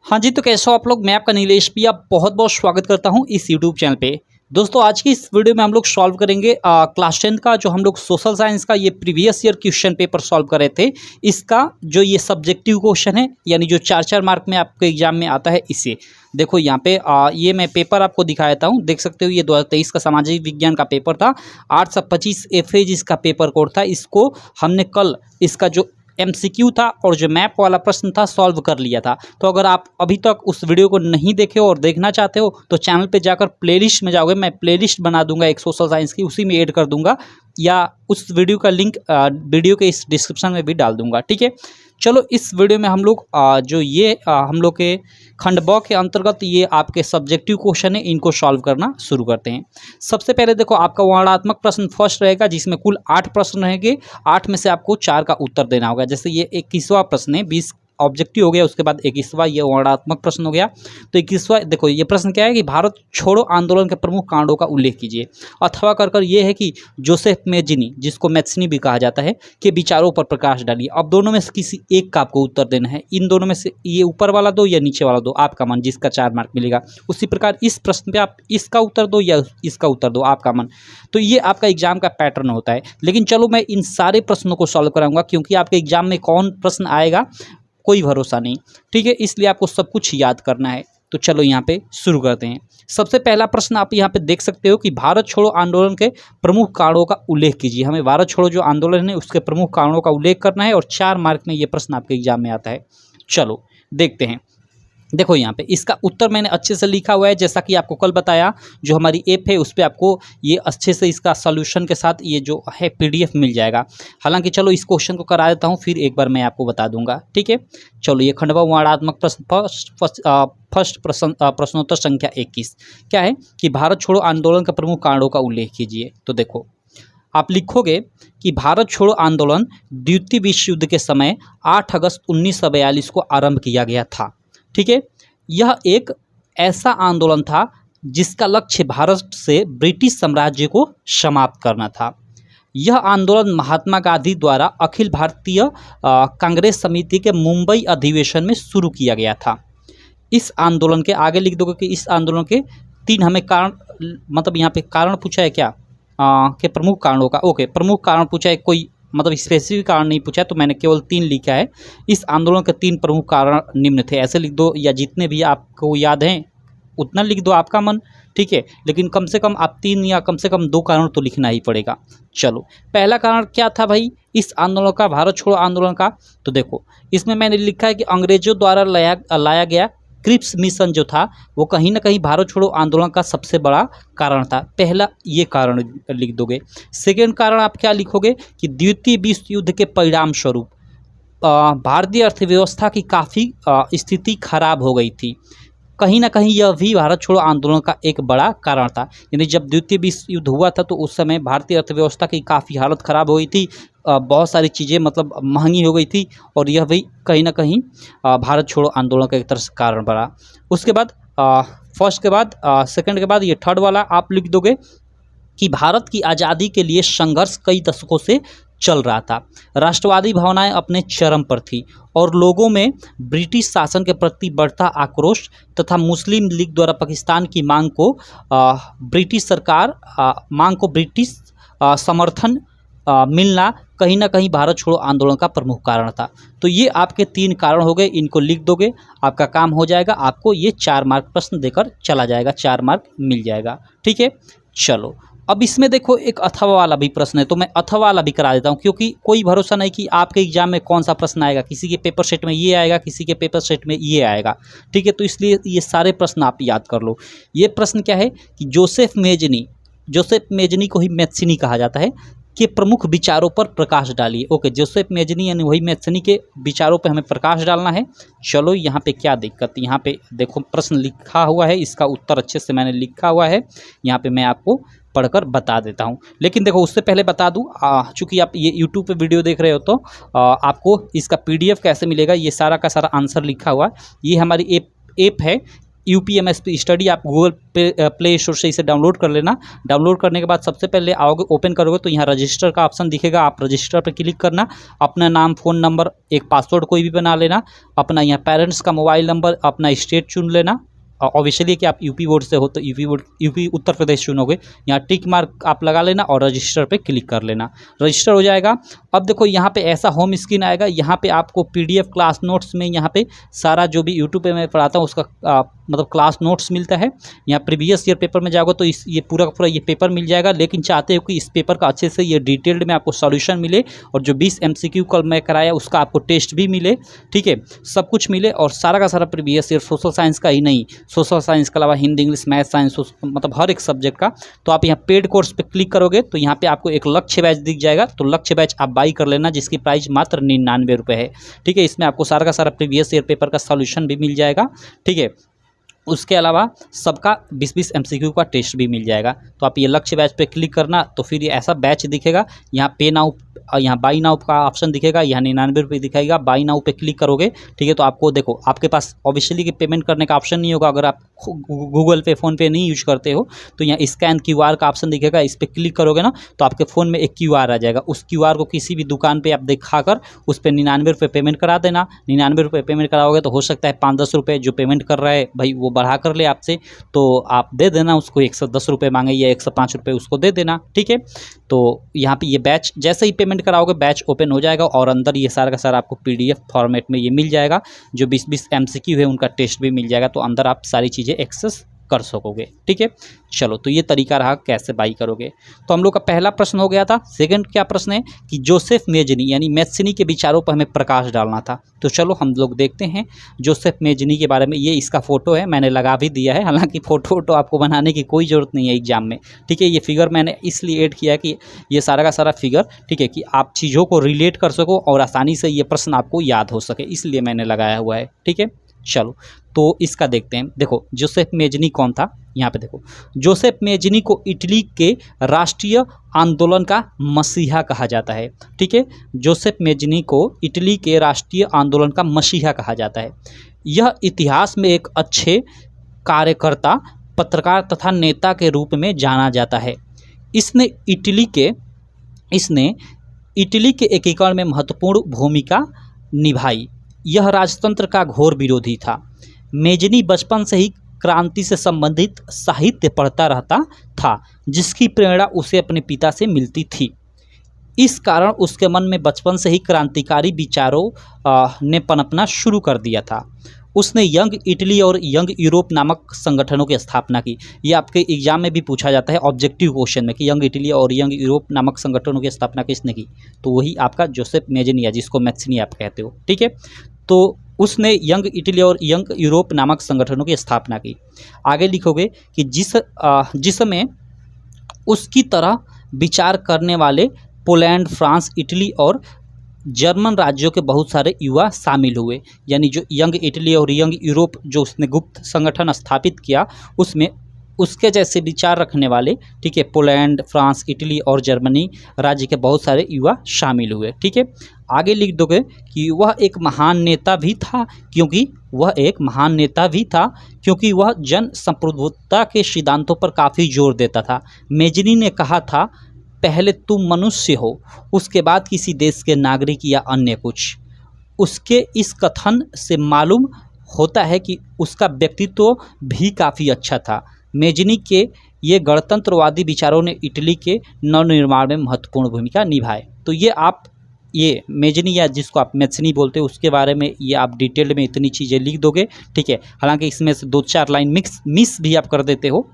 हाँ जी, तो कैसे हो आप लोग। मैं आपका नीलेश भैया बहुत-बहुत स्वागत करता हूँ इस यूट्यूब चैनल पे। दोस्तों, आज की इस वीडियो में हम लोग सॉल्व करेंगे क्लास 10 का जो हम लोग सोशल साइंस का ये previous year question paper solve कर रहे थे। इसका जो ये सब्जेक्टिव क्वेश्चन है, यानी जो 4-4 मार्क में आपके एग्जाम में आता है, इसे देखो यहाँ पे ये मैं पेपर आपको दिखा देता हूँ। देख सकते हो, ये 2023 का सामाजिक विज्ञान का पेपर था। 825 एफएज इसका पेपर कोड था। इसको हमने कल इसका जो एमसीक्यू था और जो मैप वाला प्रश्न था सॉल्व कर लिया था। तो अगर आप अभी तक उस वीडियो को नहीं देखे हो और देखना चाहते हो तो चैनल पे जाकर प्लेलिस्ट में जाओगे। मैं प्लेलिस्ट बना दूंगा एक सोशल साइंस की, उसी में ऐड कर दूंगा, या उस वीडियो का लिंक वीडियो के इस डिस्क्रिप्शन में भी डाल दूंगा। ठीक है, चलो इस वीडियो में हम लोग जो ये हम लोग के खंड ब के अंतर्गत ये आपके सब्जेक्टिव क्वेश्चन है, इनको सॉल्व करना शुरू करते हैं। सबसे पहले देखो, आपका वर्णनात्मक प्रश्न फर्स्ट रहेगा, जिसमें कुल 8 प्रश्न रहेंगे। 8 में से आपको 4 का उत्तर देना होगा। जैसे ये 21वां प्रश्न है, 20 ऑब्जेक्टिव हो गया, उसके बाद 21वां ये वर्णनात्मक प्रश्न हो गया। तो 21वां देखो, ये प्रश्न क्या है कि भारत छोड़ो आंदोलन के प्रमुख कांडों का उल्लेख कीजिए। अथवा कर ये है कि जोसेफ मेजिनी, जिसको मैथ्सनी भी कहा जाता है, के विचारों पर प्रकाश डालिए। अब दोनों में से किसी एक का आपको उत्तर देना है। इन दोनों में से ये ऊपर वाला दो या नीचे वाला दो, आपका मन, जिसका 4 मार्क मिलेगा। उसी प्रकार इस प्रश्न पे आप इसका उत्तर दो या इसका उत्तर दो, आपका मन। तो ये आपका एग्जाम का पैटर्न होता है। लेकिन चलो मैं इन सारे प्रश्नों को सॉल्व कराऊंगा, क्योंकि आपके एग्जाम में कौन प्रश्न आएगा कोई भरोसा नहीं। ठीक है, इसलिए आपको सब कुछ याद करना है। तो चलो यहाँ पे शुरू करते हैं। सबसे पहला प्रश्न आप यहाँ पे देख सकते हो कि भारत छोड़ो आंदोलन के प्रमुख कारणों का उल्लेख कीजिए। हमें भारत छोड़ो जो आंदोलन है उसके प्रमुख कारणों का उल्लेख करना है, और 4 मार्क में ये प्रश्न आपके एग्जाम में आता है। चलो देखते हैं। देखो यहाँ पे इसका उत्तर मैंने अच्छे से लिखा हुआ है, जैसा कि आपको कल बताया। जो हमारी ऐप है उस पर आपको ये अच्छे से इसका सॉल्यूशन के साथ ये जो है पीडीएफ मिल जाएगा। हालांकि चलो इस क्वेश्चन को करा देता हूँ, फिर एक बार मैं आपको बता दूंगा। ठीक है, चलो ये खंडवा वर्णनात्मक प्रश्न फर्स्ट प्रश्नोत्तर संख्या 21 क्या है कि भारत छोड़ो आंदोलन के प्रमुख कारणों का उल्लेख कीजिए। तो देखो, आप लिखोगे कि भारत छोड़ो आंदोलन द्वितीय विश्व युद्ध के समय 8 अगस्त 1942 को आरंभ किया गया था। ठीक है, यह एक ऐसा आंदोलन था जिसका लक्ष्य भारत से ब्रिटिश साम्राज्य को समाप्त करना था। यह आंदोलन महात्मा गांधी द्वारा अखिल भारतीय कांग्रेस समिति के मुंबई अधिवेशन में शुरू किया गया था। इस आंदोलन के आगे लिख दोगे कि इस आंदोलन के 3 हमें कारण, मतलब यहाँ पे कारण पूछा है क्या के प्रमुख कारणों का। ओके, प्रमुख कारण पूछा है, कोई मतलब स्पेसिफिक कारण नहीं पूछा है, तो मैंने केवल 3 लिखा है। इस आंदोलन के 3 प्रमुख कारण निम्न थे। ऐसे लिख दो, या जितने भी आपको याद हैं उतना लिख दो, आपका मन। ठीक है, लेकिन कम से कम आप 3 या कम से कम 2 कारण तो लिखना ही पड़ेगा। चलो, पहला कारण क्या था भाई इस आंदोलन का, भारत छोड़ो आंदोलन का। तो देखो, इसमें मैंने लिखा है कि अंग्रेजों द्वारा लाया गया क्रिप्स मिशन जो था वो कहीं ना कहीं भारत छोड़ो आंदोलन का सबसे बड़ा कारण था। पहला ये कारण लिख दोगे। सेकेंड कारण आप क्या लिखोगे कि द्वितीय विश्व युद्ध के परिणाम स्वरूप भारतीय अर्थव्यवस्था की काफ़ी स्थिति खराब हो गई थी। कहीं ना कहीं यह भी भारत छोड़ो आंदोलन का एक बड़ा कारण था। यानी जब द्वितीय विश्व युद्ध हुआ था तो उस समय भारतीय अर्थव्यवस्था की काफ़ी हालत ख़राब हो गई थी। बहुत सारी चीज़ें मतलब महंगी हो गई थी, और यह भी कहीं ना कहीं भारत छोड़ो आंदोलन का एक तरह से कारण बना। उसके बाद फर्स्ट के बाद सेकंड के बाद ये थर्ड वाला आप लिख दोगे कि भारत की आज़ादी के लिए संघर्ष कई दशकों से चल रहा था। राष्ट्रवादी भावनाएं अपने चरम पर थी और लोगों में ब्रिटिश शासन के प्रति बढ़ता आक्रोश तथा मुस्लिम लीग द्वारा पाकिस्तान की मांग को ब्रिटिश समर्थन मिलना कहीं ना कहीं भारत छोड़ो आंदोलन का प्रमुख कारण था। तो ये आपके 3 कारण हो गए, इनको लिख दोगे, आपका काम हो जाएगा। आपको ये 4 मार्क प्रश्न देकर चला जाएगा, 4 मार्क मिल जाएगा। ठीक है, चलो अब इसमें देखो एक अथवा वाला भी प्रश्न है, तो मैं अथवा वाला भी करा देता हूँ, क्योंकि कोई भरोसा नहीं कि आपके एग्जाम में कौन सा प्रश्न आएगा। किसी के पेपर सेट में ये आएगा, किसी के पेपर सेट में ये आएगा। ठीक है, तो इसलिए ये सारे प्रश्न आप याद कर लो। ये प्रश्न क्या है कि जोसेफ मेजनी को ही मैथ्सनी कहा जाता है, के प्रमुख विचारों पर प्रकाश डालिए। ओके, जोसेफ मेजनी यानी वही मैथ्सनी के विचारों पर हमें प्रकाश डालना है। चलो यहाँ पे क्या दिक्कत, यहाँ पे देखो प्रश्न लिखा हुआ है, इसका उत्तर अच्छे से मैंने लिखा हुआ है। यहाँ पे मैं आपको पढ़कर बता देता हूँ। लेकिन देखो उससे पहले बता दूँ, चूँकि आप ये यूट्यूब पे वीडियो देख रहे हो तो आपको इसका PDF कैसे मिलेगा, ये सारा का सारा आंसर लिखा हुआ है। ये हमारी ऐप है, UPMSP स्टडी आप गूगल पे प्ले स्टोर से इसे डाउनलोड कर लेना। डाउनलोड करने के बाद सबसे पहले आओगे, ओपन करोगे तो यहाँ रजिस्टर का ऑप्शन दिखेगा, आप रजिस्टर पर क्लिक करना। अपना नाम, फ़ोन नंबर, एक पासवर्ड कोई भी बना लेना, अपना यहाँ पेरेंट्स का मोबाइल नंबर, अपना स्टेट चुन लेना। ऑब्वियसली कि आप यूपी बोर्ड से हो तो यूपी उत्तर प्रदेश चुनोगे। यहाँ टिक मार्क आप लगा लेना और रजिस्टर पे क्लिक कर लेना, रजिस्टर हो जाएगा। अब देखो यहाँ पे ऐसा होम स्क्रीन आएगा, यहाँ पे आपको PDF क्लास नोट्स में यहाँ पे सारा जो भी यूट्यूब पे मैं पढ़ाता हूँ उसका मतलब क्लास नोट्स मिलता है। यहाँ प्रीवियस ईयर पेपर में जाओगे तो ये पूरा का पूरा ये पेपर मिल जाएगा, लेकिन चाहते हो कि इस पेपर का अच्छे से ये डिटेल्ड में आपको सॉल्यूशन मिले और जो 20 MCQ कल मैं कराया उसका आपको टेस्ट भी मिले, ठीक है, सब कुछ मिले। और सारा का सारा प्रीवियस ईयर सोशल साइंस का ही नहीं, सोशल साइंस के अलावा हिंदी, इंग्लिश, मैथ, साइंस, मतलब हर एक सब्जेक्ट का। तो आप यहाँ पेड कोर्स पे क्लिक करोगे तो यहाँ पे आपको एक लक्ष्य बैच दिख जाएगा, तो लक्ष्य बैच आप बाई कर लेना, जिसकी प्राइस मात्र 99 रुपये है, ठीक है। इसमें आपको सारा का सारा प्रीवियस ईयर पेपर का सॉल्यूशन भी मिल जाएगा, ठीक है। उसके अलावा सबका 20-20 MCQ का टेस्ट भी मिल जाएगा। तो आप ये लक्ष्य बैच पे क्लिक करना, तो फिर ये ऐसा बैच दिखेगा। यहाँ पे नाउ, यहाँ बाई नाउ का ऑप्शन दिखेगा, यहाँ 99 रुपये दिखाएगा। बाई नाउ पे क्लिक करोगे, ठीक है, तो आपको देखो आपके पास ऑब्वियसली कि पेमेंट करने का ऑप्शन नहीं होगा अगर आप गूगल पे, फ़ोन पे नहीं यूज करते हो। तो यहाँ स्कैन QR का ऑप्शन दिखेगा, इस पर क्लिक करोगे ना तो आपके फ़ोन में एक QR आ जाएगा। उस QR को किसी भी दुकान पर आप दिखाकर उस पर 99 रुपये पेमेंट करा देना। 99 रुपये पेमेंट कराओगे तो हो सकता है 5-10 रुपये जो पेमेंट कर रहा है भाई वो बढ़ा कर ले आपसे, तो आप दे देना उसको। 110 रुपये मांगे या 105 रुपये उसको दे देना, ठीक है। तो यहाँ पे ये बैच जैसे ही पेमेंट कराओगे बैच ओपन हो जाएगा और अंदर ये सारा का सारा आपको PDF फॉर्मेट में ये मिल जाएगा। जो 20-20 MCQ है उनका टेस्ट भी मिल जाएगा, तो अंदर आप सारी चीज़ें एक्सेस कर सकोगे, ठीक है। चलो, तो ये तरीका रहा कैसे बाई करोगे। तो हम लोग का पहला प्रश्न हो गया था। सेकंड क्या प्रश्न है कि जोसेफ मेजनी यानी मैथ्सिनी के विचारों पर हमें प्रकाश डालना था। तो चलो हम लोग देखते हैं जोसेफ मेजनी के बारे में। ये इसका फ़ोटो है, मैंने लगा भी दिया है, हालांकि फ़ोटो आपको बनाने की कोई ज़रूरत नहीं है एग्जाम में, ठीक है। ये फिगर मैंने इसलिए ऐड किया है कि ये सारा का सारा फिगर, ठीक है, कि आप चीज़ों को रिलेट कर सको और आसानी से ये प्रश्न आपको याद हो सके, इसलिए मैंने लगाया हुआ है, ठीक है। चलो, तो इसका देखते हैं। देखो जोसेफ मेजनी कौन था, यहाँ पे देखो। जोसेफ मेजनी को इटली के राष्ट्रीय आंदोलन का मसीहा कहा जाता है, ठीक है। जोसेफ मेजनी को इटली के राष्ट्रीय आंदोलन का मसीहा कहा जाता है। यह इतिहास में एक अच्छे कार्यकर्ता, पत्रकार तथा नेता के रूप में जाना जाता है। इसने इटली के एकीकरण में महत्वपूर्ण भूमिका निभाई। यह राजतंत्र का घोर विरोधी था। मेजनी बचपन से ही क्रांति से संबंधित साहित्य पढ़ता रहता था, जिसकी प्रेरणा उसे अपने पिता से मिलती थी। इस कारण उसके मन में बचपन से ही क्रांतिकारी विचारों ने पनपना शुरू कर दिया था। उसने यंग इटली और यंग यूरोप नामक संगठनों की स्थापना की। ये आपके एग्जाम में भी पूछा जाता है ऑब्जेक्टिव क्वेश्चन में कि यंग इटली और यंग यूरोप नामक संगठनों की स्थापना किसने की, तो वही आपका जोसेफ मेजनी है, जिसको मैथ्सिनी आप कहते हो, ठीक है। तो उसने यंग इटली और यंग यूरोप नामक संगठनों की स्थापना की। आगे लिखोगे कि जिसमें उसकी तरह विचार करने वाले पोलैंड, फ्रांस, इटली और जर्मन राज्यों के बहुत सारे युवा शामिल हुए। यानी जो यंग इटली और यंग यूरोप जो उसने गुप्त संगठन स्थापित किया, उसमें उसके जैसे विचार रखने वाले, ठीक है, पोलैंड, फ्रांस, इटली और जर्मनी राज्य के बहुत सारे युवा शामिल हुए, ठीक है। आगे लिख दोगे कि वह एक महान नेता भी था, क्योंकि वह जन संप्रभुता के सिद्धांतों पर काफ़ी जोर देता था। मेजनी ने कहा था, पहले तुम मनुष्य हो, उसके बाद किसी देश के नागरिक या अन्य कुछ। उसके इस कथन से मालूम होता है कि उसका व्यक्तित्व भी काफ़ी अच्छा था। मेजनी के ये गणतंत्रवादी विचारों ने इटली के नवनिर्माण में महत्वपूर्ण भूमिका निभाए। तो ये मेजनी या जिसको आप मैथ्सिनी बोलते हो उसके बारे में ये आप डिटेल्ड में इतनी चीज़ें लिख दोगे, ठीक है। हालांकि इसमें से 2-4 लाइन मिस भी आप कर देते हो,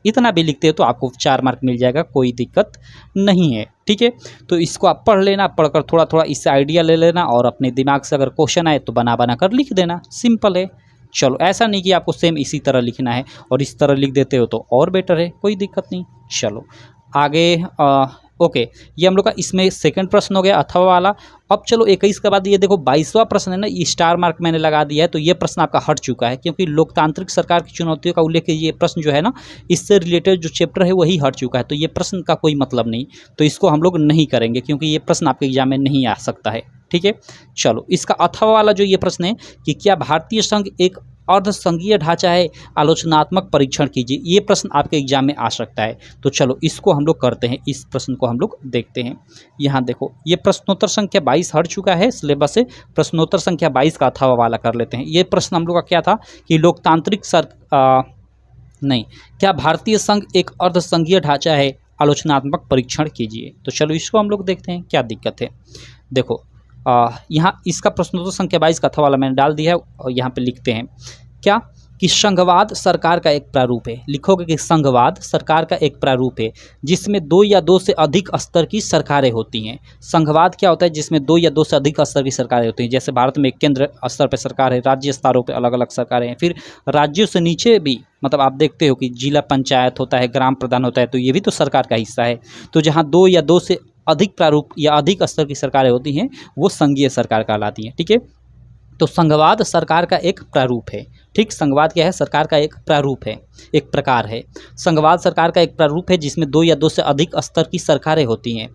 इतना भी लिखते हो तो आपको 4 मार्क मिल जाएगा, कोई दिक्कत नहीं है, ठीक है। तो इसको आप पढ़ लेना, पढ़कर थोड़ा थोड़ा इससे आइडिया ले लेना और अपने दिमाग से अगर क्वेश्चन आए तो बना कर लिख देना, सिंपल है। चलो, ऐसा नहीं कि आपको सेम इसी तरह लिखना है, और इस तरह लिख देते हो तो और बेटर है, कोई दिक्कत नहीं। चलो आगे, ओके, ये हम लोग का इसमें सेकंड प्रश्न हो गया अथवा वाला। अब चलो 21 के बाद ये देखो 22वां प्रश्न है ना, ये स्टार मार्क मैंने लगा दिया है, तो ये प्रश्न आपका हट चुका है, क्योंकि लोकतांत्रिक सरकार की चुनौतियों का उल्लेख ये प्रश्न जो है ना, इससे रिलेटेड जो चैप्टर है वही हट चुका है, तो ये प्रश्न का कोई मतलब नहीं, तो इसको हम लोग नहीं करेंगे क्योंकि ये प्रश्न आपके एग्जाम में नहीं आ सकता है, ठीक है। चलो, इसका अथवा वाला जो ये प्रश्न है कि क्या भारतीय संघ एक अर्धसंघीय ढांचा है, आलोचनात्मक परीक्षण कीजिए। ये प्रश्न आपके एग्जाम में आ सकता है। तो चलो इसको हम लोग करते हैं, इस प्रश्न को हम लोग देखते हैं। यहाँ देखो, ये प्रश्नोत्तर संख्या 22 हट चुका है सिलेबस से। प्रश्नोत्तर संख्या 22 का अथवा वाला कर लेते हैं। ये प्रश्न हम लोग का क्या था कि लोकतांत्रिक नहीं, क्या भारतीय संघ एक अर्धसंघीय ढांचा है, आलोचनात्मक परीक्षण कीजिए। तो चलो इसको हम लोग देखते हैं क्या दिक्कत है। देखो यहाँ इसका प्रश्नोत्तर संख्या 22 का अथवा वाला मैंने डाल दिया है और यहाँ पे लिखते हैं क्या कि संघवाद सरकार का एक प्रारूप है। लिखोगे कि संघवाद सरकार का एक प्रारूप है जिसमें 2 या 2 से अधिक स्तर की सरकारें होती हैं। संघवाद क्या होता है? जिसमें 2 या 2 से अधिक स्तर की सरकारें होती हैं। जैसे भारत में केंद्र स्तर पर सरकार है, राज्य स्तरों पर अलग अलग सरकारें हैं, फिर राज्यों से नीचे भी मतलब आप देखते हो कि जिला पंचायत होता है, ग्राम प्रधान होता है, तो ये भी तो सरकार का हिस्सा है। तो जहाँ 2 या 2 से अधिक प्रारूप या अधिक स्तर की सरकारें होती हैं वो संघीय सरकार कहलाती हैं। ठीक है, तो संघवाद सरकार का एक प्रारूप है। ठीक, संघवाद क्या है? सरकार का एक प्रारूप है, एक प्रकार है। संघवाद सरकार का एक प्रारूप है जिसमें 2 या 2 से अधिक स्तर की सरकारें होती हैं।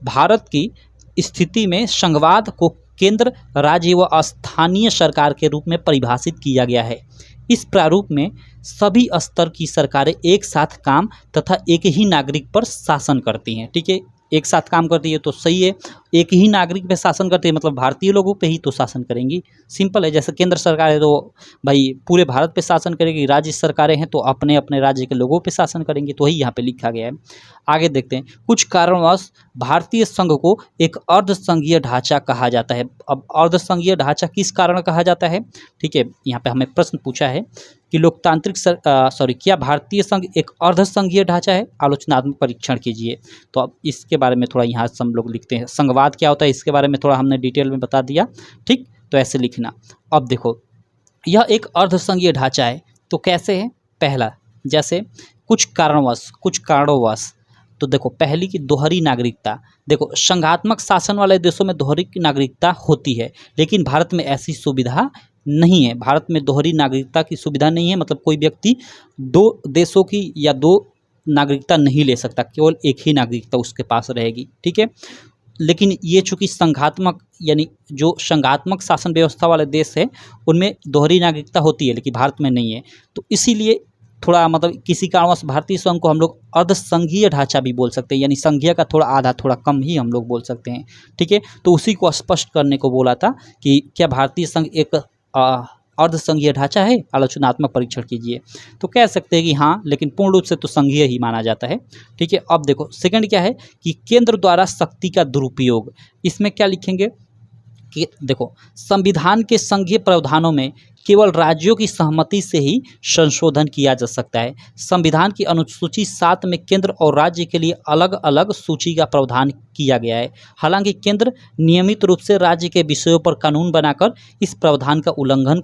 भारत की स्थिति में संघवाद को केंद्र, राज्य व स्थानीय सरकार के रूप में परिभाषित किया गया है। इस प्रारूप में सभी स्तर की सरकारें एक साथ काम तथा एक ही नागरिक पर शासन करती हैं। ठीक है, एक साथ काम करती है तो सही है। एक ही नागरिक पे शासन करती है मतलब भारतीय लोगों पे ही तो शासन करेंगी। सिंपल है। जैसे केंद्र सरकार है तो भाई पूरे भारत पे शासन करेगी, राज्य सरकारें हैं तो अपने अपने राज्य के लोगों पे शासन करेंगी। तो वही यहाँ पे लिखा गया है। आगे देखते हैं। कुछ कारणवश भारतीय संघ को एक अर्धसंघीय ढांचा कहा जाता है। अब अर्धसंघीय ढांचा किस कारण कहा जाता है? ठीक है, यहाँ पे हमें प्रश्न पूछा है कि क्या भारतीय संघ एक अर्धसंघीय ढांचा है, आलोचनात्मक परीक्षण कीजिए। तो अब इसके बारे में थोड़ा यहाँ से हम लोग लिखते हैं। संघवाद क्या होता है इसके बारे में थोड़ा हमने डिटेल में बता दिया। ठीक, तो ऐसे लिखना। अब देखो, यह एक अर्धसंघीय ढांचा है तो कैसे है? पहला, जैसे कुछ कारणोंवश तो देखो, पहली की दोहरी नागरिकता। देखो, संघात्मक शासन वाले देशों में दोहरी नागरिकता होती है लेकिन भारत में ऐसी सुविधा नहीं है। भारत में दोहरी नागरिकता की सुविधा नहीं है, मतलब कोई व्यक्ति 2 देशों की या 2 नागरिकता नहीं ले सकता, केवल एक ही नागरिकता उसके पास रहेगी। ठीक है, लेकिन ये चूँकि संघात्मक यानी जो संघात्मक शासन व्यवस्था वाले देश है उनमें दोहरी नागरिकता होती है लेकिन भारत में नहीं है। तो इसीलिए थोड़ा मतलब किसी कारणवश भारतीय संघ को हम लोग अर्धसंघीय ढांचा भी बोल सकते हैं, यानी संघीय का थोड़ा आधा थोड़ा कम ही हम लोग बोल सकते हैं। ठीक है, तो उसी को स्पष्ट करने को बोला था कि क्या भारतीय संघ एक अर्धसंघीय ढांचा है, आलोचनात्मक परीक्षण कीजिए। तो कह सकते हैं कि हाँ, लेकिन पूर्ण रूप से तो संघीय ही माना जाता है। ठीक है, अब देखो सेकंड क्या है कि केंद्र द्वारा शक्ति का दुरुपयोग। इसमें क्या लिखेंगे कि देखो, संविधान के संघीय प्रावधानों में केवल राज्यों की सहमति से ही संशोधन किया जा सकता है। संविधान की अनुसूची 7 में केंद्र और राज्य के लिए अलग अलग सूची का प्रावधान किया गया है। हालांकि केंद्र नियमित रूप से राज्य के विषयों पर कानून बनाकर इस प्रावधान का उल्लंघन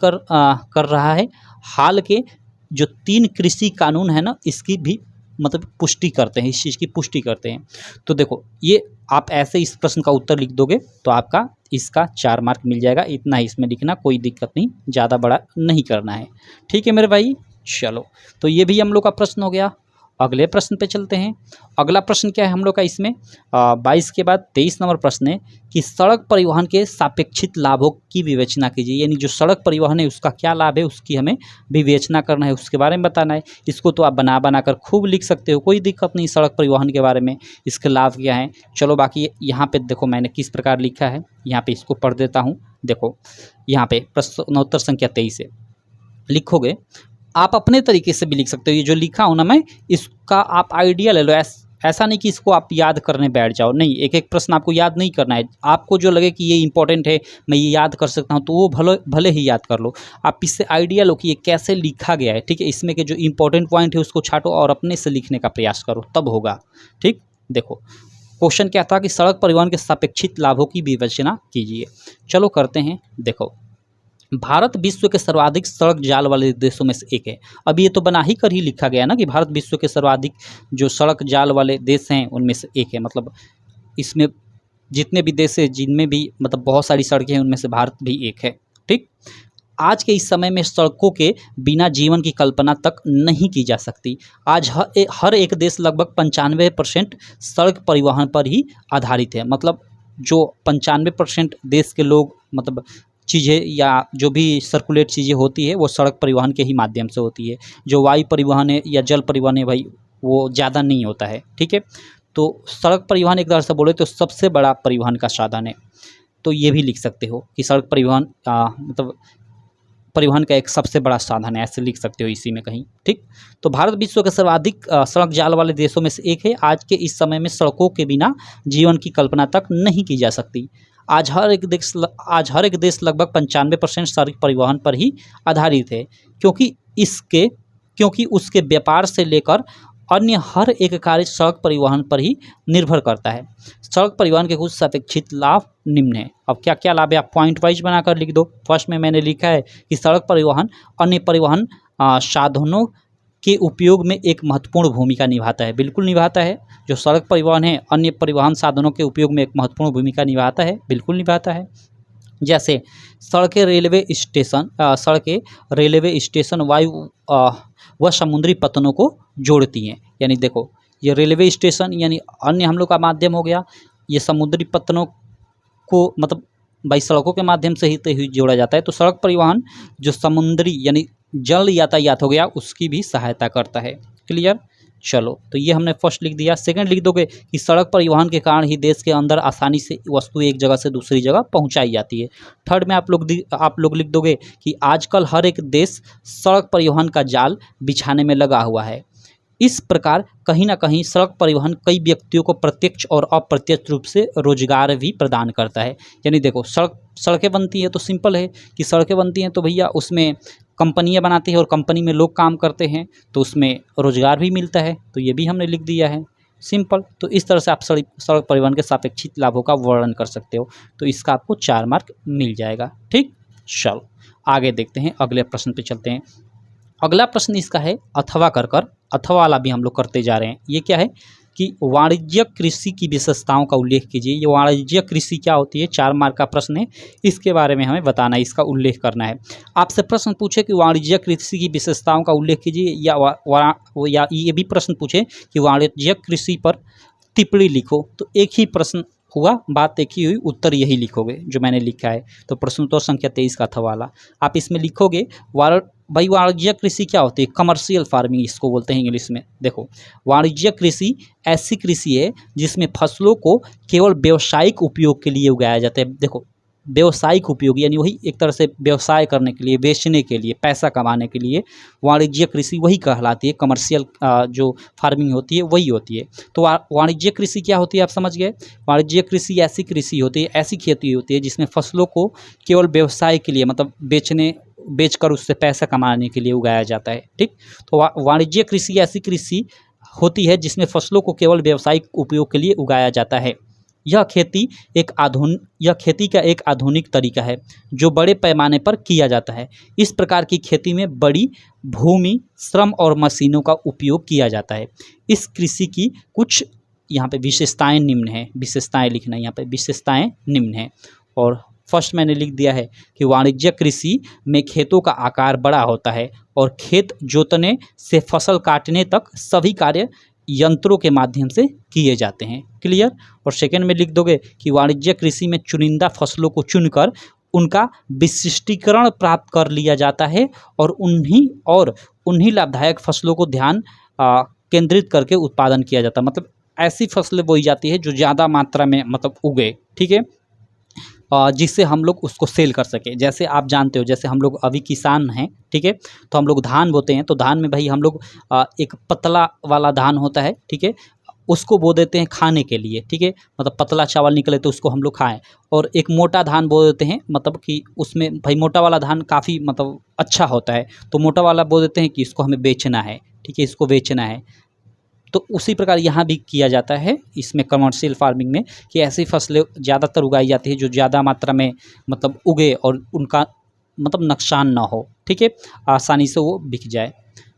कर रहा है। हाल के जो 3 कृषि कानून है ना, इसकी भी मतलब पुष्टि करते हैं, इस चीज़ की पुष्टि करते हैं। तो देखो, ये आप ऐसे इस प्रश्न का उत्तर लिख दोगे तो आपका इसका 4 मार्क मिल जाएगा। इतना ही इसमें लिखना, कोई दिक्कत नहीं, ज़्यादा बड़ा नहीं करना है। ठीक है मेरे भाई, चलो तो ये भी हम लोग का प्रश्न हो गया। अगले प्रश्न पे चलते हैं। अगला प्रश्न क्या है हम लोग का इसमें 22 के बाद 23 नंबर प्रश्न है कि सड़क परिवहन के सापेक्षित लाभों की विवेचना कीजिए। यानी जो सड़क परिवहन है उसका क्या लाभ है उसकी हमें विवेचना करना है, उसके बारे में बताना है। इसको तो आप बना कर खूब लिख सकते हो, कोई दिक्कत नहीं। सड़क परिवहन के बारे में इसके लाभ क्या हैं। चलो बाकी यहाँ पे देखो मैंने किस प्रकार लिखा है, यहाँ पे इसको पढ़ देता हूँ। देखो यहाँ पे प्रश्नोत्तर संख्या 23 है, लिखोगे आप अपने तरीके से भी लिख सकते हो। ये जो लिखा हूँ ना मैं, इसका आप आइडिया ले लो। ऐसा नहीं कि इसको आप याद करने बैठ जाओ, नहीं, एक एक प्रश्न आपको याद नहीं करना है। आपको जो लगे कि ये इंपॉर्टेंट है, मैं ये याद कर सकता हूँ, तो वो भले ही याद कर लो। आप इससे आइडिया लो कि ये कैसे लिखा गया है। ठीक है, इसमें के जो इंपॉर्टेंट पॉइंट है उसको छाटो और अपने से लिखने का प्रयास करो, तब होगा। ठीक, देखो क्वेश्चन क्या था कि सड़क परिवहन के सापेक्षित लाभों की विवेचना कीजिए। चलो करते हैं। देखो, भारत विश्व के सर्वाधिक सड़क जाल वाले देशों में से एक है। अब ये तो बना ही कर ही लिखा गया ना कि भारत विश्व के सर्वाधिक जो सड़क जाल वाले देश हैं उनमें से एक है। मतलब इसमें जितने भी देश हैं जिनमें भी मतलब बहुत सारी सड़कें हैं उनमें से भारत भी एक है। ठीक, आज के इस समय में सड़कों के बिना जीवन की कल्पना तक नहीं की जा सकती। आज हर एक देश लगभग 95% सड़क परिवहन पर ही आधारित है। मतलब जो 95% देश के लोग मतलब चीज़ें या जो भी सर्कुलेट चीज़ें होती है वो सड़क परिवहन के ही माध्यम से होती है। जो वायु परिवहन है या जल परिवहन है भाई वो ज़्यादा नहीं होता है, ठीक है। तो सड़क परिवहन एक तरह से बोले तो सबसे बड़ा परिवहन का साधन है। तो ये भी लिख सकते हो कि सड़क परिवहन मतलब परिवहन का एक सबसे बड़ा साधन है, ऐसे लिख सकते हो इसी में कहीं, ठीक। तो भारत विश्व के सर्वाधिक सड़क जाल वाले देशों में से एक है। आज के इस समय में सड़कों के बिना जीवन की कल्पना तक नहीं की जा सकती। आज हर एक देश लगभग 95% सड़क परिवहन पर ही आधारित है, क्योंकि उसके व्यापार से लेकर अन्य हर एक कार्य सड़क परिवहन पर ही निर्भर करता है। सड़क परिवहन के कुछ सापेक्षित लाभ निम्न है। अब क्या क्या लाभ है आप पॉइंट वाइज बनाकर लिख दो। फर्स्ट में मैंने लिखा है कि सड़क परिवहन अन्य परिवहन साधनों के उपयोग में एक महत्वपूर्ण भूमिका निभाता है। बिल्कुल निभाता है। जो सड़क परिवहन है अन्य परिवहन साधनों के उपयोग में एक महत्वपूर्ण भूमिका निभाता है, बिल्कुल निभाता है। जैसे सड़कें रेलवे स्टेशन वायु व समुद्री पतनों को जोड़ती हैं। यानी देखो ये रेलवे स्टेशन यानी अन्य हम लोग का माध्यम हो गया, ये समुद्री पतनों को मतलब भाई सड़कों के माध्यम से ही जोड़ा जाता है। तो सड़क परिवहन जो समुद्री यानी जल यातायात हो गया उसकी भी सहायता करता है। क्लियर। चलो तो ये हमने फर्स्ट लिख दिया। सेकंड लिख दोगे कि सड़क परिवहन के कारण ही देश के अंदर आसानी से वस्तु एक जगह से दूसरी जगह पहुंचाई जाती है। थर्ड में आप लोग लिख दोगे कि आजकल हर एक देश सड़क परिवहन का जाल बिछाने में लगा हुआ है। इस प्रकार कहीं ना कहीं सड़क परिवहन कई व्यक्तियों को प्रत्यक्ष और अप्रत्यक्ष रूप से रोजगार भी प्रदान करता है। यानी देखो सड़कें बनती है तो सिंपल है कि सड़कें बनती हैं तो भैया उसमें कंपनियां बनाती है और कंपनी में लोग काम करते हैं तो उसमें रोजगार भी मिलता है। तो ये भी हमने लिख दिया है, सिंपल। तो इस तरह से आप सड़क परिवहन के सापेक्षित लाभों का वर्णन कर सकते हो। तो इसका आपको 4 मार्क मिल जाएगा, ठीक। चलो आगे देखते हैं, अगले प्रश्न पे चलते हैं। अगला प्रश्न इसका है अथवा कर अथवा वाला भी हम लोग करते जा रहे हैं। ये क्या है कि वाणिज्यिक कृषि की विशेषताओं का उल्लेख कीजिए। ये वाणिज्यिक कृषि क्या होती है, 4 मार्क का प्रश्न है। इसके बारे में हमें बताना है, इसका उल्लेख करना है। आपसे प्रश्न पूछे कि वाणिज्यिक कृषि की विशेषताओं का उल्लेख कीजिए या ये भी प्रश्न पूछे कि वाणिज्यिक कृषि पर टिप्पणी लिखो, तो एक ही प्रश्न हुआ, बात एक ही हुई, उत्तर यही लिखोगे जो मैंने लिखा है। तो प्रश्नोत्तर संख्या 23 का था वाला आप इसमें लिखोगे। भाई वाणिज्यिक कृषि क्या होती है, कमर्शियल फार्मिंग इसको बोलते हैं इंग्लिश में। देखो वाणिज्यिक कृषि ऐसी कृषि है जिसमें फसलों को केवल व्यावसायिक उपयोग के लिए उगाया जाता है। देखो व्यावसायिक उपयोग यानी वही एक तरह से व्यवसाय करने के लिए, बेचने के लिए, पैसा कमाने के लिए वाणिज्यिक कृषि वही कहलाती है। कमर्शियल जो फार्मिंग होती है वही होती है। तो वाणिज्यिक कृषि क्या होती है आप समझ गए। वाणिज्यिक कृषि ऐसी कृषि होती है, ऐसी खेती होती है जिसमें फसलों को केवल व्यवसाय के लिए मतलब बेचकर उससे पैसा कमाने के लिए उगाया जाता है, ठीक। तो वाणिज्यिक कृषि ऐसी कृषि होती है जिसमें फसलों को केवल व्यावसायिक उपयोग के लिए उगाया जाता है। यह खेती का एक आधुनिक तरीका है जो बड़े पैमाने पर किया जाता है। इस प्रकार की खेती में बड़ी भूमि, श्रम और मशीनों का उपयोग किया जाता है। इस कृषि की कुछ यहाँ पे विशेषताएं निम्न हैं, विशेषताएं लिखना, यहाँ पे विशेषताएं निम्न हैं। और फर्स्ट मैंने लिख दिया है कि वाणिज्यिक कृषि में खेतों का आकार बड़ा होता है और खेत जोतने से फसल काटने तक सभी कार्य यंत्रों के माध्यम से किए जाते हैं। क्लियर। और सेकंड में लिख दोगे कि वाणिज्यिक कृषि में चुनिंदा फसलों को चुनकर उनका विशिष्टीकरण प्राप्त कर लिया जाता है और उन्हीं लाभदायक फसलों को ध्यान केंद्रित करके उत्पादन किया जाता है। मतलब ऐसी फसलें बोई जाती है जो ज़्यादा मात्रा में मतलब उगे, ठीक है, जिससे हम लोग उसको सेल कर सके। जैसे आप जानते हो, जैसे हम लोग अभी किसान हैं, ठीक है, तो हम लोग धान बोते हैं। तो धान में भाई हम लोग एक पतला वाला धान होता है, ठीक है, उसको बो देते हैं खाने के लिए, ठीक है, मतलब पतला चावल निकले तो उसको हम लोग खाएं। और एक मोटा धान बो देते हैं, मतलब कि उसमें भाई मोटा वाला धान काफ़ी मतलब अच्छा होता है, तो मोटा वाला बो देते हैं कि इसको हमें बेचना है, ठीक है, इसको बेचना है। तो उसी प्रकार यहाँ भी किया जाता है इसमें कमर्शियल फार्मिंग में कि ऐसी फसलें ज़्यादातर उगाई जाती है जो ज़्यादा मात्रा में मतलब उगे और उनका मतलब नुकसान ना हो, ठीक है, आसानी से वो बिक जाए।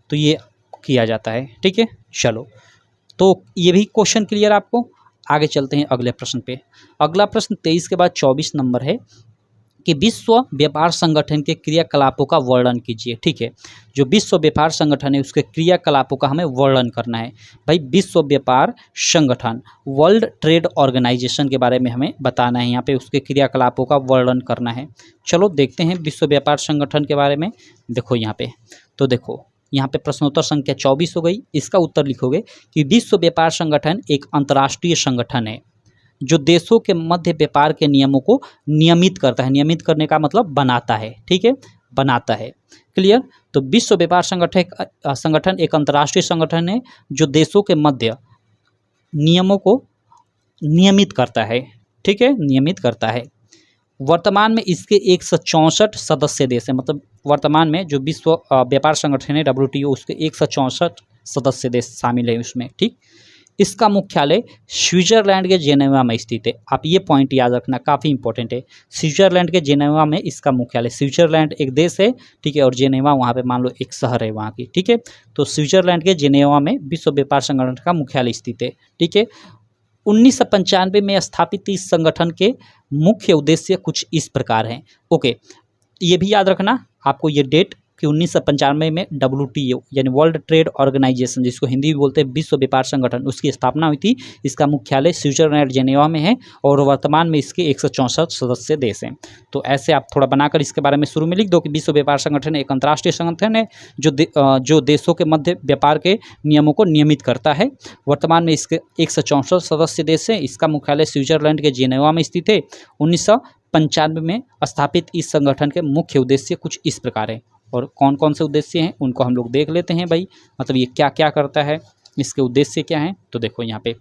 तो ये किया जाता है, ठीक है। चलो तो ये भी क्वेश्चन क्लियर आपको। आगे चलते हैं अगले प्रश्न पे। अगला प्रश्न 23 के बाद 24 नंबर है कि विश्व व्यापार संगठन के क्रियाकलापों का वर्णन कीजिए। ठीक है, जो विश्व व्यापार संगठन है उसके क्रियाकलापों का हमें वर्णन करना है। भाई विश्व व्यापार संगठन, वर्ल्ड ट्रेड ऑर्गेनाइजेशन के बारे में हमें बताना है, यहाँ पे उसके क्रियाकलापों का वर्णन करना है। चलो देखते हैं विश्व व्यापार संगठन के बारे में। देखो यहाँ पे, तो देखो यहाँ पे प्रश्नोत्तर संख्या 24 हो गई। इसका उत्तर लिखोगे कि विश्व व्यापार संगठन एक अंतर्राष्ट्रीय संगठन है जो देशों के मध्य व्यापार के नियमों को नियमित करता है। नियमित करने का मतलब बनाता है। ठीक है, बनाता है। क्लियर। तो विश्व व्यापार संगठन एक अंतर्राष्ट्रीय संगठन है जो देशों के मध्य नियमों को नियमित करता है। ठीक है, नियमित करता है। वर्तमान में इसके 164 सदस्य देश हैं, मतलब वर्तमान में जो विश्व व्यापार संगठन है WTO उसके 164 सदस्य देश शामिल है उसमें। ठीक, इसका मुख्यालय स्विट्जरलैंड के जेनेवा में स्थित है। आप ये पॉइंट याद रखना, काफ़ी इंपॉर्टेंट है। स्विट्जरलैंड के जेनेवा में इसका मुख्यालय, स्विट्जरलैंड एक देश है, ठीक है, और जेनेवा वहाँ पे मान लो एक शहर है वहाँ की। ठीक है, तो स्विट्जरलैंड के जेनेवा में विश्व व्यापार संगठन का मुख्यालय स्थित है। ठीक है, 1995 में स्थापित इस संगठन के मुख्य उद्देश्य कुछ इस प्रकार हैं। ओके, ये भी याद रखना आपको ये डेट कि 1995 में WTO यानी वर्ल्ड ट्रेड ऑर्गेनाइजेशन, जिसको हिंदी में बोलते हैं विश्व व्यापार संगठन, उसकी स्थापना हुई थी। इसका मुख्यालय स्विट्जरलैंड जेनेवा में है और वर्तमान में इसके 164 सदस्य देश हैं। तो ऐसे आप थोड़ा बनाकर इसके बारे में शुरू में लिख दो कि विश्व व्यापार संगठन एक अंतर्राष्ट्रीय संगठन है जो देशों के मध्य व्यापार के नियमों को नियमित करता है। वर्तमान में इसके 164 सदस्य देश हैं। इसका मुख्यालय स्विट्जरलैंड के जेनेवा में स्थित है। 1995 में स्थापित इस संगठन के मुख्य उद्देश्य कुछ इस प्रकार है। और कौन कौन से उद्देश्य हैं उनको हम लोग देख लेते हैं भाई, मतलब ये क्या क्या करता है, इसके उद्देश्य क्या हैं। तो देखो यहाँ पे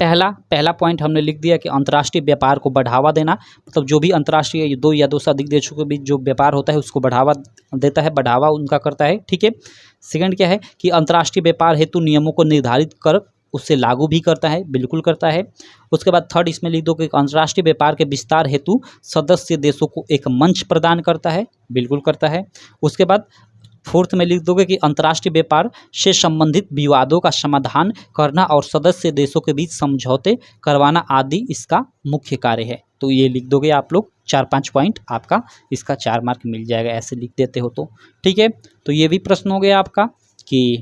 पहला पॉइंट हमने लिख दिया कि अंतर्राष्ट्रीय व्यापार को बढ़ावा देना, मतलब जो भी अंतर्राष्ट्रीय दो या दो से अधिक देशों के बीच जो व्यापार होता है उसको बढ़ावा देता है, बढ़ावा उनका करता है। ठीक है, सेकंड क्या है कि अंतर्राष्ट्रीय व्यापार हेतु नियमों को निर्धारित कर उससे लागू भी करता है, बिल्कुल करता है। उसके बाद थर्ड इसमें लिख दो कि अंतर्राष्ट्रीय व्यापार के विस्तार हेतु सदस्य देशों को एक मंच प्रदान करता है, बिल्कुल करता है। उसके बाद फोर्थ में लिख दोगे कि अंतर्राष्ट्रीय व्यापार से संबंधित विवादों का समाधान करना और सदस्य देशों के बीच समझौते करवाना आदि इसका मुख्य कार्य है। तो ये लिख दोगे आप लोग 4-5 पॉइंट, आपका इसका 4 मार्क मिल जाएगा, ऐसे लिख देते हो तो। ठीक है, तो ये भी प्रश्न हो गया आपका कि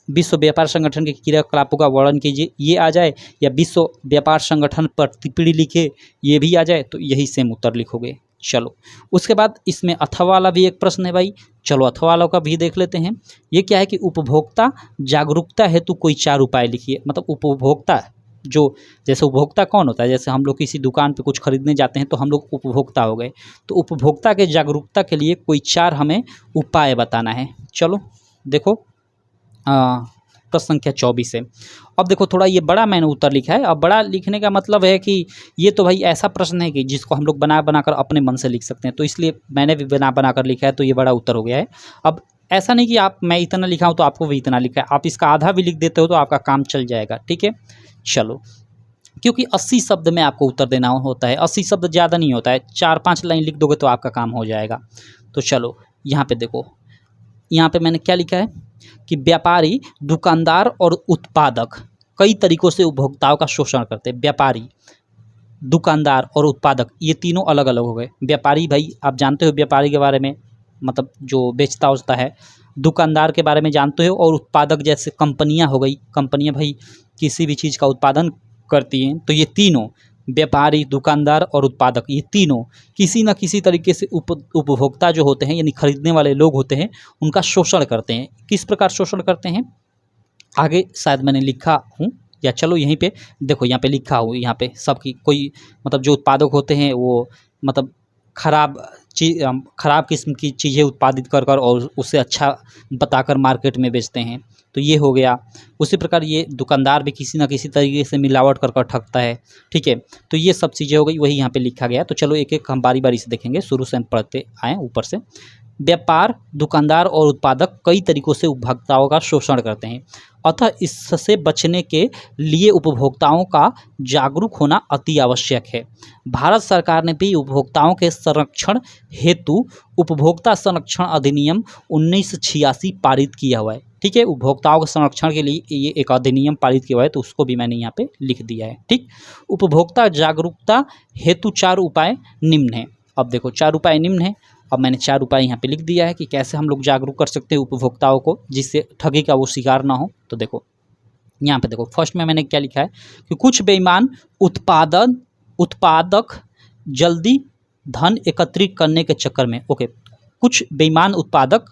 विश्व व्यापार संगठन के क्रियाकलापों का वर्णन कीजिए, ये आ जाए, या विश्व व्यापार संगठन पर टिप्पणी लिखे, ये भी आ जाए, तो यही सेम उत्तर लिखोगे। चलो उसके बाद इसमें अथवा वाला भी एक प्रश्न है भाई, चलो अथवा वाला का भी देख लेते हैं। ये क्या है कि उपभोक्ता जागरूकता हेतु कोई 4 उपाय लिखिए। मतलब उपभोक्ता जो, जैसे उपभोक्ता कौन होता है, जैसे हम लोग किसी दुकान पे कुछ खरीदने जाते हैं तो हम लोग उपभोक्ता हो गए, तो उपभोक्ता के जागरूकता के लिए कोई 4 हमें उपाय बताना है। चलो देखो प्रश्न संख्या 24 है। अब देखो थोड़ा ये बड़ा मैंने उत्तर लिखा है। अब बड़ा लिखने का मतलब है कि ये तो भाई ऐसा प्रश्न है कि जिसको हम लोग बना बनाकर अपने मन से लिख सकते हैं, तो इसलिए मैंने भी बना बनाकर लिखा है, तो ये बड़ा उत्तर हो गया है। अब ऐसा नहीं कि मैं इतना लिखा हूँ तो आपको भी इतना लिखा है, आप इसका आधा भी लिख देते हो तो आपका काम चल जाएगा। ठीक है, चलो, क्योंकि 80 शब्द में आपको उत्तर देना होता है, 80 शब्द ज़्यादा नहीं होता है, 4-5 लाइन लिख दोगे तो आपका काम हो जाएगा। तो चलो यहाँ पे देखो, यहाँ पे मैंने क्या लिखा है कि व्यापारी, दुकानदार और उत्पादक कई तरीकों से उपभोक्ताओं का शोषण करते हैं। व्यापारी, दुकानदार और उत्पादक, ये तीनों अलग अलग हो गए। व्यापारी भाई आप जानते हो व्यापारी के बारे में, मतलब जो बेचता उचता है। दुकानदार के बारे में जानते हो, और उत्पादक जैसे कंपनियां हो गई, कंपनियां भाई किसी भी चीज़ का उत्पादन करती हैं। तो ये तीनों, व्यापारी, दुकानदार और उत्पादक, ये तीनों किसी न किसी तरीके से उपभोक्ता जो होते हैं यानी खरीदने वाले लोग होते हैं उनका शोषण करते हैं। किस प्रकार शोषण करते हैं आगे शायद मैंने लिखा हूँ, या चलो यहीं पे देखो, यहाँ पे लिखा हूँ, यहाँ पे सबकी कोई मतलब जो उत्पादक होते हैं वो मतलब खराब किस्म की चीज़ें उत्पादित कर और उससे अच्छा बताकर मार्केट में बेचते हैं, तो ये हो गया। उसी प्रकार ये दुकानदार भी किसी न किसी तरीके से मिलावट कर ठगता है। ठीक है, तो ये सब चीज़ें हो गई, वही यहाँ पे लिखा गया। तो चलो एक एक हम बारी बारी से देखेंगे, शुरू से हम पढ़ते आए ऊपर से। व्यापार, दुकानदार और उत्पादक कई तरीकों से उपभोक्ताओं का शोषण करते हैं, अतः इससे बचने के लिए उपभोक्ताओं का जागरूक होना अति आवश्यक है। भारत सरकार ने भी उपभोक्ताओं के संरक्षण हेतु उपभोक्ता संरक्षण अधिनियम 1986 पारित किया हुआ है। ठीक है, उपभोक्ताओं के संरक्षण के लिए ये एक अधिनियम पारित किया हुआ है, तो उसको भी मैंने यहाँ पे लिख दिया है। ठीक, उपभोक्ता जागरूकता हेतु 4 उपाय निम्न हैं। अब देखो 4 उपाय निम्न हैं। अब मैंने 4 उपाय यहाँ पे लिख दिया है कि कैसे हम लोग जागरूक कर सकते हैं उपभोक्ताओं को, जिससे ठगी का वो शिकार ना हो। तो देखो यहाँ पे देखो फर्स्ट में मैंने क्या लिखा है कि कुछ बेईमान उत्पादक जल्दी धन एकत्रित करने के चक्कर में, कुछ बेईमान उत्पादक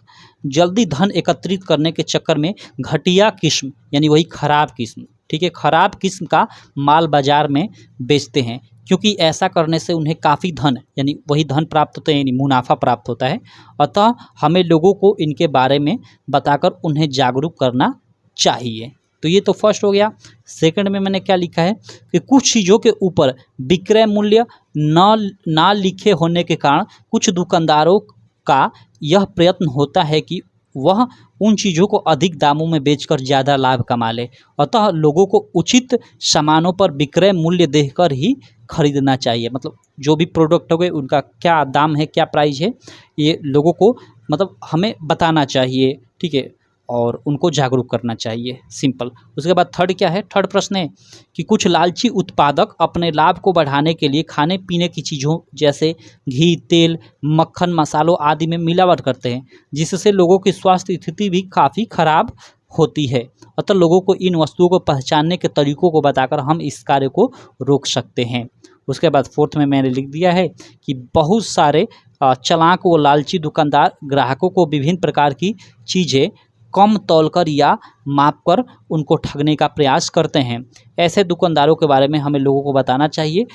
जल्दी धन एकत्रित करने के चक्कर में घटिया किस्म यानी वही खराब किस्म, ठीक है, खराब किस्म का माल बाजार में बेचते हैं, क्योंकि ऐसा करने से उन्हें काफ़ी धन यानी वही धन प्राप्त होता है, यानी मुनाफा प्राप्त होता है। अतः हमें लोगों को इनके बारे में बताकर उन्हें जागरूक करना चाहिए। तो ये तो फर्स्ट हो गया। सेकंड में मैंने क्या लिखा है कि कुछ चीज़ों के ऊपर विक्रय मूल्य ना लिखे होने के कारण कुछ दुकानदारों का यह प्रयत्न होता है कि वह उन चीज़ों को अधिक दामों में बेचकर ज़्यादा लाभ कमा ले। अतः लोगों को उचित सामानों पर विक्रय मूल्य देकर ही खरीदना चाहिए। मतलब जो भी प्रोडक्ट हो गए उनका क्या दाम है, क्या प्राइस है, ये लोगों को मतलब हमें बताना चाहिए, ठीक है, और उनको जागरूक करना चाहिए, सिंपल। उसके बाद थर्ड क्या है, थर्ड प्रश्न है कि कुछ लालची उत्पादक अपने लाभ को बढ़ाने के लिए खाने पीने की चीज़ों जैसे घी, तेल, मक्खन, मसालों आदि में मिलावट करते हैं, जिससे लोगों की स्वास्थ्य स्थिति भी काफ़ी खराब होती है। अतः लोगों को इन वस्तुओं को पहचानने के तरीकों को बताकर हम इस कार्य को रोक सकते हैं। उसके बाद फोर्थ में मैंने लिख दिया है कि बहुत सारे चालाक व लालची दुकानदार ग्राहकों को विभिन्न प्रकार की चीज़ें कम तौलकर या मापकर उनको ठगने का प्रयास करते हैं। ऐसे दुकानदारों के बारे में हमें लोगों को बताना चाहिए,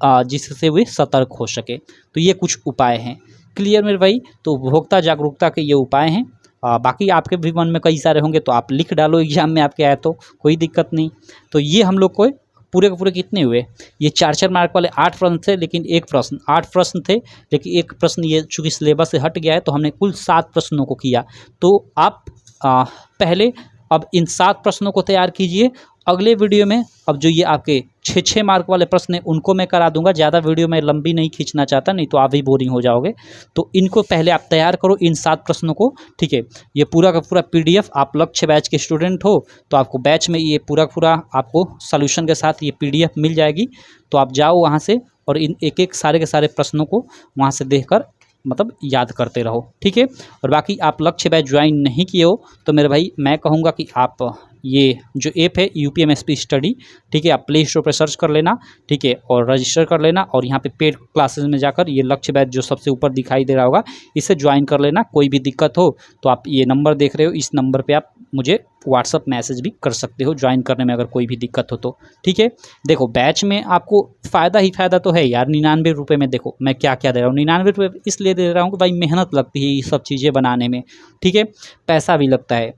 जिससे वे सतर्क हो सके। तो ये कुछ उपाय हैं। क्लियर मेरे भाई? तो उपभोक्ता जागरूकता के ये उपाय हैं। बाकी आपके भी मन में कई सारे होंगे तो आप लिख डालो, एग्जाम में आपके आए तो कोई दिक्कत नहीं। तो ये हम लोग को पूरे के पूरे कितने हुए, ये 4-4 मार्क वाले 8 प्रश्न थे, लेकिन 8 प्रश्न थे, लेकिन एक प्रश्न ये चूँकि सिलेबस से हट गया है तो हमने कुल 7 प्रश्नों को किया। तो आप पहले अब इन 7 प्रश्नों को तैयार कीजिए। अगले वीडियो में अब जो ये आपके 6-6 मार्क वाले प्रश्न हैं उनको मैं करा दूंगा। ज़्यादा वीडियो मैं लंबी नहीं खींचना चाहता, नहीं तो आप भी बोरिंग हो जाओगे। तो इनको पहले आप तैयार करो, इन 7 प्रश्नों को, ठीक है। ये पूरा का पूरा PDF, आप लक्ष्य बैच के स्टूडेंट हो तो आपको बैच में ये पूरा आपको सोल्यूशन के साथ ये PDF मिल जाएगी। तो आप जाओ वहाँ से और इन एक सारे के सारे प्रश्नों को वहाँ से देखकर मतलब याद करते रहो, ठीक है। और बाकी आप लक्ष्य बैच ज्वाइन नहीं किए हो तो मेरे भाई मैं कहूँगा कि आप ये जो ऐप है UPMSP स्टडी, ठीक है, आप प्ले स्टोर पर सर्च कर लेना, ठीक है, और रजिस्टर कर लेना, और यहाँ पे पेड क्लासेस में जाकर ये लक्ष्य बैच जो सबसे ऊपर दिखाई दे रहा होगा इसे ज्वाइन कर लेना। कोई भी दिक्कत हो तो आप ये नंबर देख रहे हो, इस नंबर पे आप मुझे व्हाट्सअप मैसेज भी कर सकते हो ज्वाइन करने में, अगर कोई भी दिक्कत हो तो, ठीक है। देखो बैच में आपको फ़ायदा ही फ़ायदा तो है यार। 99 रुपये में देखो मैं क्या क्या दे रहा हूँ। 99 रुपये इसलिए दे रहा हूँ कि भाई मेहनत लगती है ये सब चीज़ें बनाने में, ठीक है, पैसा भी लगता है।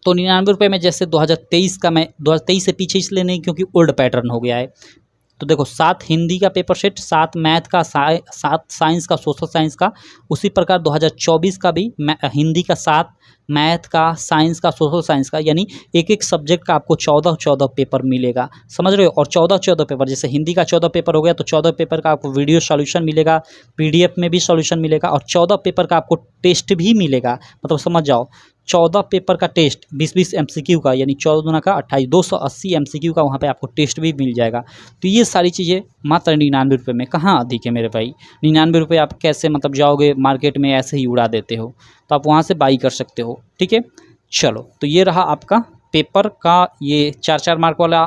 तो 99 रुपये में जैसे 2023 का, मैं 2023 से पीछे इसलिए नहीं क्योंकि ओल्ड पैटर्न हो गया है। तो देखो 7 हिंदी का पेपर सेट, 7 मैथ का, 7 साइंस का, सोशल साइंस का। उसी प्रकार 2024 का भी हिंदी का 7, मैथ का, साइंस का, सोशल साइंस का, यानी एक एक सब्जेक्ट का आपको 14 पेपर मिलेगा, समझ रहे हो। और 14 पेपर, जैसे हिंदी का 14 पेपर हो गया तो 14 पेपर का आपको वीडियो सॉल्यूशन मिलेगा, PDF में भी सॉल्यूशन मिलेगा, और 14 पेपर का आपको टेस्ट भी मिलेगा। मतलब समझ जाओ 14 पेपर का टेस्ट 20-20 MCQ का, यानी 14 दूना का 28, 280 MCQ का वहाँ पे आपको टेस्ट भी मिल जाएगा। तो ये सारी चीज़ें मात्र 99 रुपये में, कहाँ अधिक है मेरे भाई। 99 रुपये आप कैसे मतलब जाओगे मार्केट में ऐसे ही उड़ा देते हो, तो आप वहाँ से बाई कर सकते हो, ठीक है। चलो तो ये रहा आपका पेपर का ये 4-4 मार्क वाला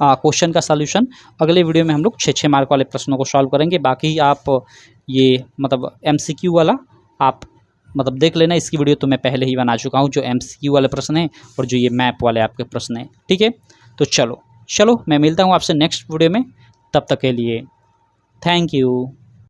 क्वेश्चन का सॉल्यूशन। अगले वीडियो में हम लोग 6-6 मार्क वाले प्रश्नों को सॉल्व करेंगे। बाकी आप ये मतलब MCQ वाला आप मतलब देख लेना, इसकी वीडियो तो मैं पहले ही बना चुका हूँ, जो MCQ वाले प्रश्न हैं और जो ये मैप वाले आपके प्रश्न हैं, ठीक है। तो चलो मैं मिलता हूँ आपसे नेक्स्ट वीडियो में, तब तक के लिए थैंक यू।